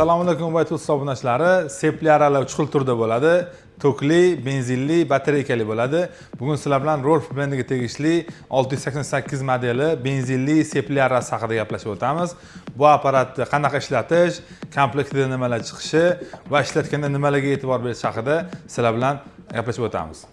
Assalomu alaykum Ubaytuz obunachilari. Sepli aralar 3 xil turda bo'ladi. Tokli, benzinli, batareykali bo'ladi. Bugun sizlar bilan Rolf brendiga tegishli 688 modeli benzinli sepli arasi haqida gaplashib o'tamiz. Bu apparatni qanaqa ishlatish, komplektida nimalar chiqishi va ishlatganda nimalarga e'tibor berish haqida sizlar bilan gaplashib o'tamiz.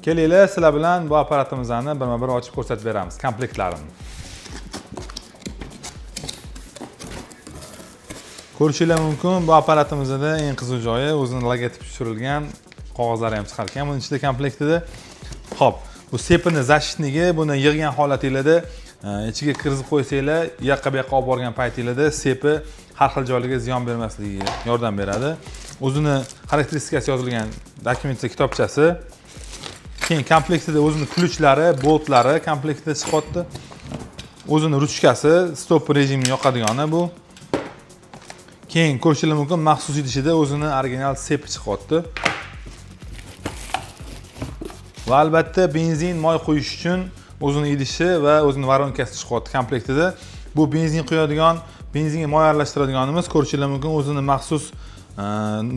Kelinglar, sizlar bilan bu apparatimizni birma-bir ochib ko'rsatib beramiz, komplektlarini. Ko'rishingiz mumkin, bu apparatimizda eng qiziq joyi o'zining logotipi tushirilgan qog'ozlari ham chiqargan. Buning ichida komplektida hop, bu sepini zashtnigi, buni yig'gan holatingizda ichiga kirgizib qo'ysanglar, u yoqqa bu yoqqa olib borgan paytingizda sepi har xil joylarga ziyon bermasligiga yordam beradi. O'zining xarakteristikasi yozilgan dokumentda kitobchasi. Keyin komplektida o'zining ключlari, boltlari komplektda chiqyapti. O'zining ruchkasi, stop rejimini yoqadigani bu. Keyin ko'rishingiz mumkin, maxsus idishida o'zining original sepi chiqyapti. Va albatta benzin, moy quyish uchun o'zining idishi va o'zining varonkasi chiqyapti komplektida. Bu benzin quyadigan, benzinga moy aralashtiradiganimiz ko'rishingiz mumkin, o'zining maxsus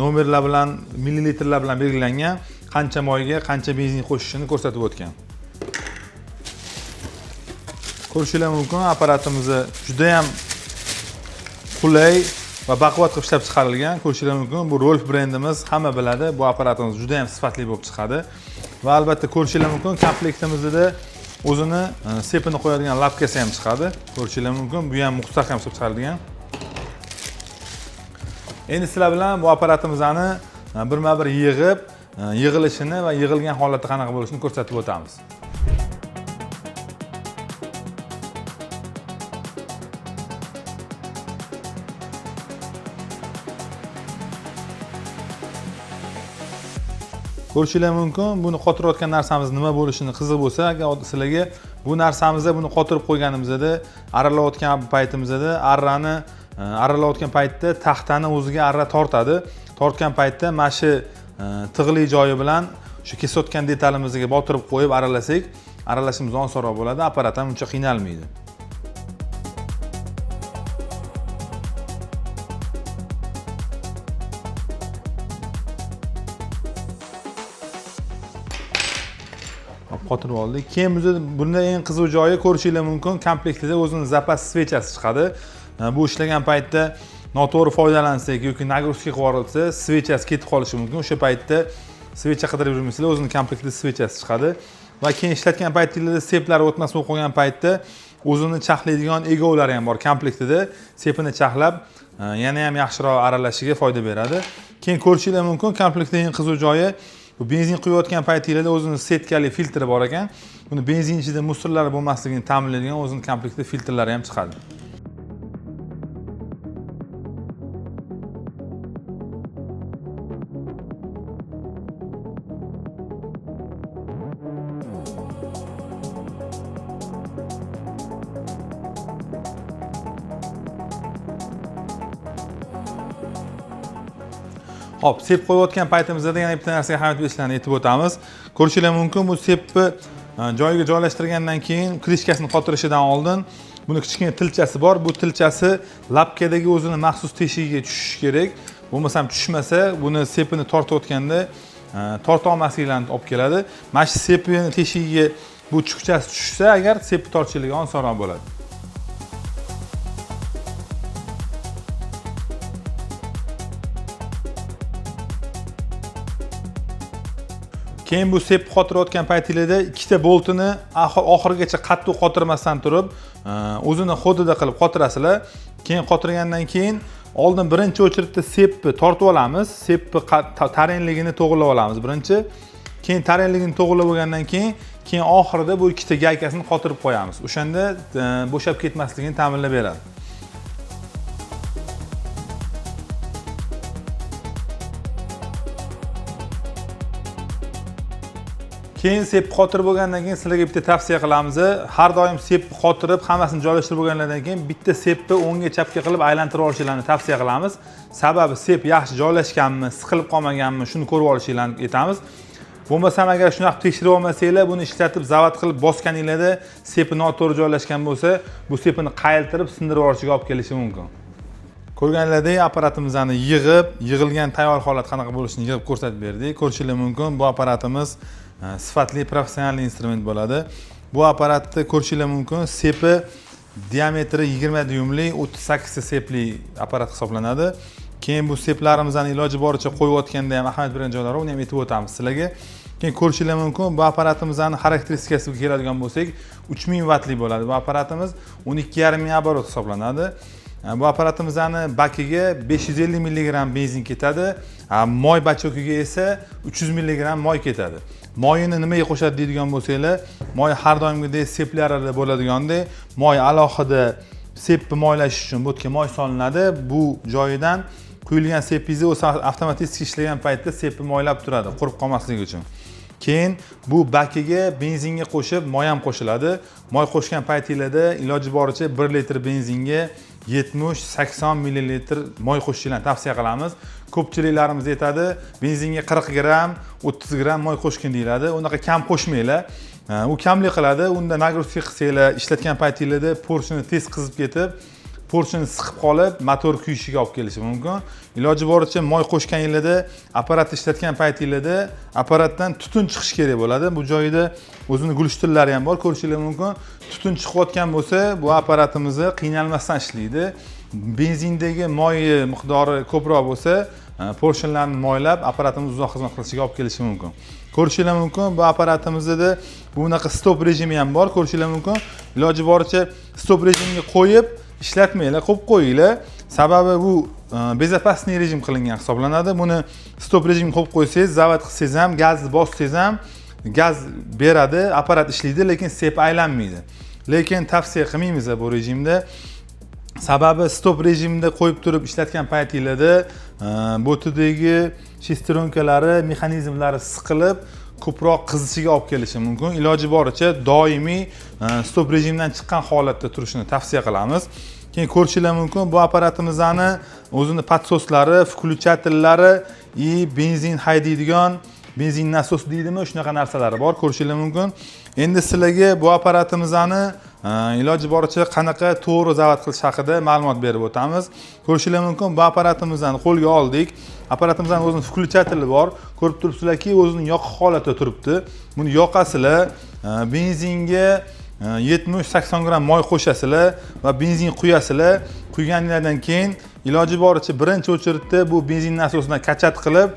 nomerlar bilan, millilitrlar bilan belgilangan. Qancha moyga, qancha benzin qo'shishini ko'rsatib o'tgan. Ko'rishingiz mumkin, apparatimiz juda ham qulay va baquvvat qilib ishlab chiqarilgan. Ko'rishingiz mumkin, bu Rolf brendimiz, hamma biladi. Bu apparatimiz juda ham sifatli bo'lib chiqadi. Va albatta ko'rishingiz mumkin, komplektimizda o'zini sepini qo'yadigan lapkasi ham chiqadi. Ko'rishingiz mumkin, bu ham mustahkam ishlab chiqarilgan. Endi sizlar bilan bu apparatimizni birma-bir yig'ib, yig'ilishini va yig'ilgan holatda qanaqa bo'lishini ko'rsatib o'tamiz. Ko'rishingiz mumkin, buni qotirayotgan narsamiz nima bo'lishini qiziq bo'lsa, agar sizlarga bu narsamizda buni qotirib qo'yganimizda, aralayotgan paytimizda arrani aralayotgan paytda taxtani o'ziga arra tortadi. Tortgan paytda mana shu tig'li joyi bilan shu kesayotgan detalimizga botirib qo'yib aralasak, aralashimiz osonroq bo'ladi, apparat ham uncha qiynalmaydi. Qotirib oldik. Keyin bunda eng qiziq joyi ko'rishingiz mumkin, komplektida o'zining zapas svechasi chiqadi. Bu ishlagan paytda noto'g'ri foydalansak yoki nagruska qilib yuborilsa, svechasi ketib qolishi mumkin. O'sha paytda svecha qidirib yurmaysizlar, o'zining komplektida svechasi chiqadi. Va keyin ishlatgan paytingizda seplar o'tmas bo'lib qolgan paytda o'zini chaqlaydigan egovlari ham bor komplektida. Sepini chaqlab, yana ham yaxshiroq aralashiga foyda beradi. Keyin ko'rishingiz mumkin, komplektning eng qiziq joyi bu benzin quyayotgan paytingizda o'zining setkali filtri bor ekan. Buni benzin ichida musorlar bo'lmasligini ta'minlaydigan o'zining komplektida filtrlari ham chiqadi. Hop, sep qo'yayotgan paytimizda yana bitta narsaga ahamiyat berishlarni aytib o'tamiz. Ko'rishingiz mumkin, bu sepni joyiga joylashtirgandan keyin krishkasini qotirishidan oldin buni kichkina tilchasi bor. Bu tilchasi lapkadagi o'zining maxsus teshigiga tushishi kerak. Bo'lmasam tushmasa, buni sepini tortayotganda torta olmasliklarini olib keladi. Mana shu sepni teshigiga bu chuqchasi tushsa, agar sepni tortishligi osonroq bo'ladi. Keyin bu sep qotirayotgan paytingizda ikkita boltini oxirigacha qattiq qotirmasdan turib, o'zini xodida qilib qotirasizlar. Keyin qotirgandan keyin oldin birinchi o'chiritda sepni tortib olamiz. Sepni taranligini to'g'rilab olamiz birinchi. Keyin taranligini to'g'rilab bo'lgandan keyin oxirida bu ikkita gaykasini qotirib qo'yamiz. O'shanda bo'shab ketmasligini ta'minlab beradi. Keyin sepni qotirib bo'lgandan keyin sizlarga bitta tavsiya qilamiz. Har doim sepni qotirib, hammasini joylashtirib bo'lgandan keyin bitta sepni o'ngga chapga qilib aylantirib olishinglarni tavsiya qilamiz. Sababi sep yaxshi joylashganmi, siqilib qolmaganmi, shuni ko'rib olishinglarni aytamiz. Bo'lmasam agar shunaqa tekshirib olmasanglar, buni ishlatib zavat qilib bosganinglarda sepi noto'g'ri joylashgan bo'lsa, bu sepini qayiltirib, sindirib yuborishiga olib kelishi mumkin. Ko'rganinglardek, apparatimizni yig'ilgan tayyor holat qanaqa bo'lishini yig'ib ko'rsatib berdik. Ko'rishingiz mumkin. Bu apparatimiz sifatli professional instrument bo'ladi. Bu apparatni ko'rishingiz mumkin. Sepi diametri 20 dyumli 38 sepli apparat hisoblanadi. Keyin bu seplarimizni iloji boricha qo'yib o'tganda ham ahamiyat bergan joylari uni ham aytib o'tamiz sizlarga. Keyin ko'rishingiz mumkin, bu apparatimizning xarakteristikasiga keladigan bo'lsak, 3000 vatlik bo'ladi. Bu apparatimiz 12,5 ming оборот hisoblanadi. Bu apparatimizning bakiga 550 mg benzin ketadi. Moy bachokiga esa 300 mg moy ketadi. Moyini nimaga qo'shadi deydigan bo'lsanglar, moy har doimgidek seplarida bo'ladigandek, moy alohida sepni moylash uchun bu yerga moy solinadi. Bu joyidan quyilgan sepingizni o'zi avtomatik ishlagan paytda sepni moylab turadi, qurib qolmasligi uchun. Keyin bu bakiga benzinga qo'shib, moy ham qo'shiladi. Moy qo'shgan paytingizda iloji boricha 1 litr benzinga 70-80 ml moy qo'shishni tavsiya qilamiz. Ko'pchiliklarimiz aytadi, benzinga 40 gram, 30 gram moy qo'shgin deyiladi. Unaqa kam qo'shmanglar. U kamlik qiladi. Unda nagruzka qilsanglar, ishlatgan paytingizda porshini tez qizib ketib, porshini siqib qolib, motor kuyishiga olib kelishi mumkin. Iloji boricha moy qo'shganingizda, apparatni ishlatgan paytingizda apparatdan tutun chiqish kerak bo'ladi. Bu joyida o'zini gulishtirlari ham bor, ko'rishingiz mumkin. Tutun chiqayotgan bo'lsa, bu apparatimizni qiynalmasdan ishlaydi. Benzindagi moy miqdori ko'proq bo'lsa, porshonlarni moylab apparatimiz uzoq xizmat qilishiga olib kelishi mumkin. Ko'rishingiz mumkin, bu apparatimizda bunaqa stop rejimi ham bor, ko'rishingiz mumkin. Iloji boricha stop rejimiga qo'yib ishlatmanglar, qo'yib qo'yinglar. Sababi bu bezopasniy rejim qilingan hisoblanadi. Buni stop rejimga qo'yib qo'ysangiz, zavat qilsangiz ham, gazni bossangiz ham gaz beradi, apparat ishlaydi, lekin sep aylanmaydi. Lekin tavsiya qilmaymiz bu rejimda. Sababi stop rejimda qo'yib turib ishlatgan paytingizda botidagi shestronkalari, mexanizmlari siqilib, ko'proq qizishiga olib kelishi mumkin. Iloji boricha doimiy stop rejimdan chiqqan holatda turishni tavsiya qilamiz. Keyin ko'rishingiz mumkin, bu apparatimizning o'zini podsoslari, включательlari benzin haydaydigan benzin nasos deydimi, shunaqa narsalari bor, ko'rishingiz mumkin. Endi sizlarga bu apparatimizning iloji boricha qanaqa to'g'ri zavat qilish haqida ma'lumot berib o'tamiz. Ko'rishingiz mumkin, bu apparatimizni qo'lga oldik. Apparatimizning o'zining включатели bor. Ko'rib turibsizlarki, o'zining yoqiq holatda turibdi. Buni yoqasizlar, benzinga 70-80 gram moy qo'shasizlar va benzin quyasizlar. Quyganinglardan keyin iloji boricha birinchi o'chiritda bu benzin nasosidan kachat qilib,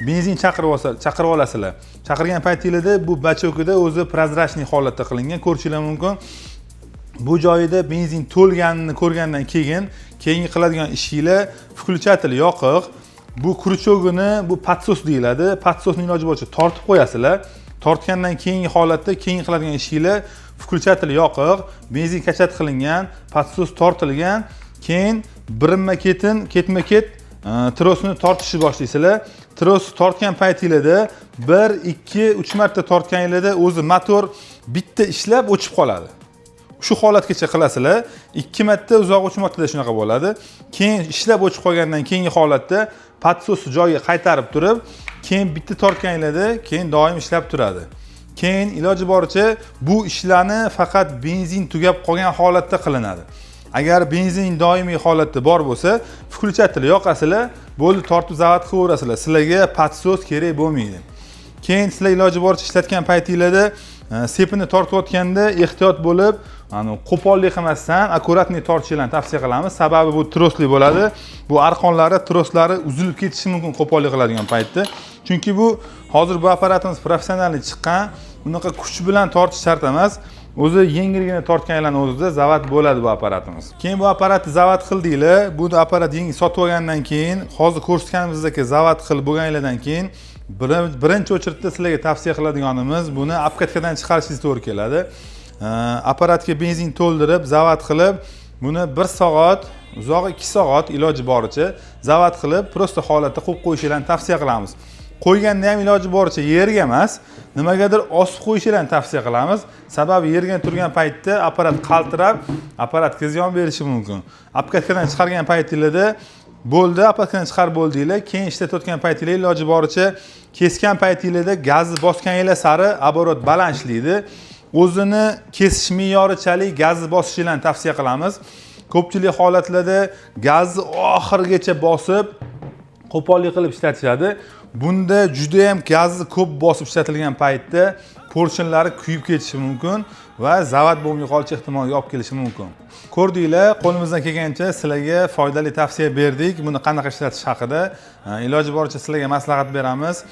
benzin chaqirib olasizlar. Chaqirgan paytingizda bu bachokida o'zi prozrachniy holatda qilingan, ko'rishingiz mumkin. Bu joyida benzin to'lganini ko'rgandan keyin keyingi qiladigan ishinglar включатель yoqiq. Bu kruchogini, bu podsos deyiladi. Podsosni iloji boricha tortib qo'yasizlar. Tortgandan keyingi holatda keyingi qiladigan ishinglar включатель yoqiq, benzin kachat qilingan, podsos tortilgan, keyin ketma-ket trosni tortishni boshlaysizlar. Tros tortgan paytingizda 1, 2, 3 marta tortganingizda o'zi motor bitta ishlab o'chib qoladi. Shu holatgacha qilasizlar. 2 marta uzoq o'chmoqda shunaqa bo'ladi. Keyin ishlab o'chib qolgandan keyingi holatda podsosni joyiga qaytarib turib, keyin bitta tortganingizda keyin doim ishlab turadi. Keyin iloji boricha bu ishlarni faqat benzin tugab qolgan holatda qilinadi. Agar benzin doimiy holatda bor bo'lsa, включатель yoqasizlar, bo'ldi tortib zavat qilaverasizlar. Sizlarga podsos kerak bo'lmaydi. Keyin sizlar iloji boricha ishlatgan paytingizda sepini tortayotganda ehtiyot bo'lib, qo'pollik qilmasdan akkuratniy tortishni tavsiya qilamiz. Sababi bu trosli bo'ladi. Bu arqonlari, troslari uzilib ketishi mumkin qo'pollik qiladigan paytda. Chunki bu hozir bu apparatimiz professionalli chiqqan, bunaqa kuch bilan tortish shart emas. O'zi yengilgina tortganlarning o'zida zavat bo'ladi bu apparatimiz. Keyin bu apparatni zavat qildinglar. Bu apparat yengil sotib olgandan keyin, hozir ko'rsatganimizdek zavat qilib bo'lganlardan keyin birinchi o'chiritda sizlarga tavsiya qiladiganimiz buni apkatkadan chiqarishingiz to'g'ri keladi. Apparatga benzin to'ldirib, zavat qilib, buni 1 soat, uzog'i 2 soat iloji boricha zavat qilib, prosta holatda qo'yib qo'yishinglarni tavsiya qilamiz. qo'yganda ham iloji boricha yerga emas, nimagadir osib qo'yishinglarni tavsiya qilamiz. Sababi yerga turgan paytda apparat qaltirab, apparatga ziyon berishi mumkin. Apparatdan chiqargan paytingizda bo'ldi, apparatdan chiqarib bo'ldinglar, keyin ishlatayotgan paytingizda iloji boricha kesgan paytingizda gazni bosganinglar sari оборот balandlaydi. O'zini kesish me'yorichalik gazni bosishinglarni tavsiya qilamiz. Ko'pchilik holatlarda gazni oxirigacha bosib, qo'pollik qilib ishlatishadi. Bunda juda ham gazni ko'p bosib ishlatilgan paytda porsionlari kuyib ketishi mumkin va zavat bo'lmay qolish ehtimoliga olib kelishi mumkin. Ko'rdinglar, qo'limizdan kelgancha sizlarga foydali tavsiya berdik. Buni qanaqa ishlatish haqida iloji boricha sizlarga maslahat beramiz.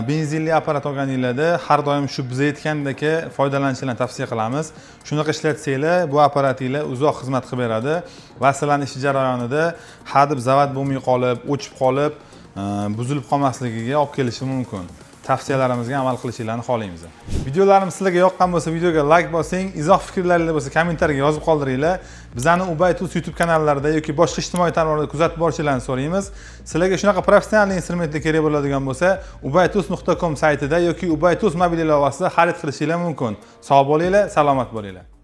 Benzinli apparat olganinglarda har doim shu biz aytgandek foydalanishingizni tavsiya qilamiz. Shunaqa ishlatsanglar, bu apparatinglar uzoq xizmat qilib beradi va sizlarning ish jarayonida hadeb zavat bo'lmay qolib, o'chib qolib, buzilib qolmasligiga olib kelishi mumkin. Tavsiyalarimizga amal qilishinglarni xohlaymiz. Videolarimiz sizlarga yoqqan bo'lsa, videoga like bosing, izoh fikrlaringiz bo'lsa, kommentariyga yozib qoldiringlar. Bizani Ubaytools YouTube kanallarida yoki boshqa ijtimoiy tarmoqlarda kuzatib borishingizni so'raymiz. Sizlarga shunaqa professional instrumentlar kerak bo'ladigan bo'lsa, ubaytools.com saytida yoki Ubaytools mobil ilovasida xarid qilishingiz mumkin. Sog' bo'linglar, salomat bo'linglar.